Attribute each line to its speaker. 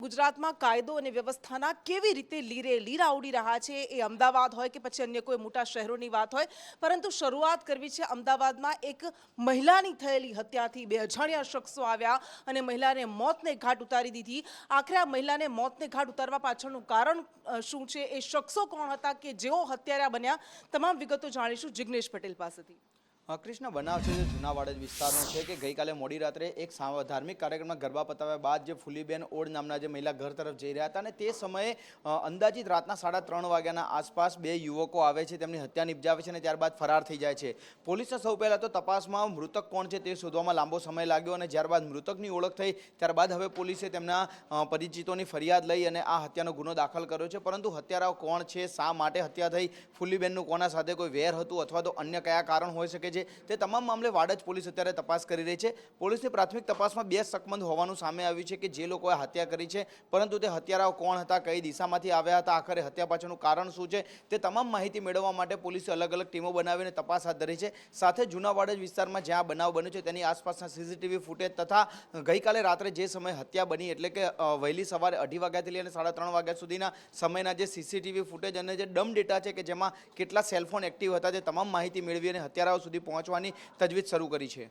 Speaker 1: ગુજરાતમાં કાયદો અને વ્યવસ્થાના કેવી રીતે લીરા ઉડી રહ્યા છે, એ અમદાવાદ હોય કે પછી અન્ય કોઈ મોટા શહેરોની વાત હોય, પરંતુ શરૂઆત કરવી છે અમદાવાદમાં એક મહિલાની થયેલી હત્યાથી। બે અજાણ્યા શખ્સો આવ્યા અને મહિલાને મોતને ઘાટ ઉતારી દીધી। આખરે આ મહિલાને મોતને ઘાટ ઉતારવા પાછળનું કારણ શું છે, એ શખ્સો કોણ હતા કે જેઓ હત્યારા બન્યા, તમામ વિગતો જાણીશું જિગ્નેશ પટેલ પાસેથી।
Speaker 2: કૃષ્ણ બનાવ છે જે જૂના વાડજ વિસ્તારનો છે કે ગઈકાલે મોડી રાત્રે એક ધાર્મિક કાર્યક્રમમાં ગરબા પતાવ્યા બાદ જે ફૂલીબેન ઓડ નામના જે મહિલા ઘર તરફ જઈ રહ્યા હતા અને તે સમયે અંદાજિત રાતના 3:30 વાગ્યાના આસપાસ બે યુવકો આવે છે, તેમની હત્યા નિપજાવે છે અને ત્યારબાદ ફરાર થઈ જાય છે। પોલીસને સૌ પહેલાં તો તપાસમાં મૃતક કોણ છે તે શોધવામાં લાંબો સમય લાગ્યો અને ત્યારબાદ મૃતકની ઓળખ થઈ, ત્યારબાદ હવે પોલીસે તેમના પરિચિતોની ફરિયાદ લઈ અને આ હત્યાનો ગુનો દાખલ કર્યો છે। પરંતુ હત્યારાઓ કોણ છે, શા માટે હત્યા થઈ, ફૂલીબેનનું કોના સાથે કોઈ વેર હતું અથવા તો અન્ય કયા કારણ હોઈ શકે છે, તે તમામ મામલે વાડજ પોલીસ અત્યારે તપાસ કરી રહી છે। પોલીસની પ્રાથમિક તપાસમાં બે શકમંદ હોવાનું સામે આવ્યું છે કે જે લોકોએ હત્યા કરી છે, પરંતુ તે હત્યારાઓ કોણ હતા, કઈ દિશામાંથી આવ્યા હતા, આખરે હત્યા પાછળનું કારણ શું છે, તે તમામ માહિતી મેળવવા માટે પોલીસે અલગ અલગ ટીમો બનાવીને તપાસ હાથ ધરી છે। સાથે જૂના વાડજ વિસ્તારમાં જ્યાં બનાવ બન્યો છે તેની આસપાસના સીસીટીવી ફૂટેજ તથા ગઈકાલે રાત્રે જે સમયે હત્યા બની એટલે કે વહેલી સવારે 2:30 વાગ્યાથી લઈને 3:30 વાગ્યા સુધીના સમયના જે સીસીટીવી ફૂટેજ અને જે ડમ ડેટા છે કે જેમાં કેટલા સેલફોન એક્ટિવ હતા, તે તમામ માહિતી મેળવી અને હત્યારાઓ સુધી પહોંચવાની તજવીજ શરૂ કરી છે।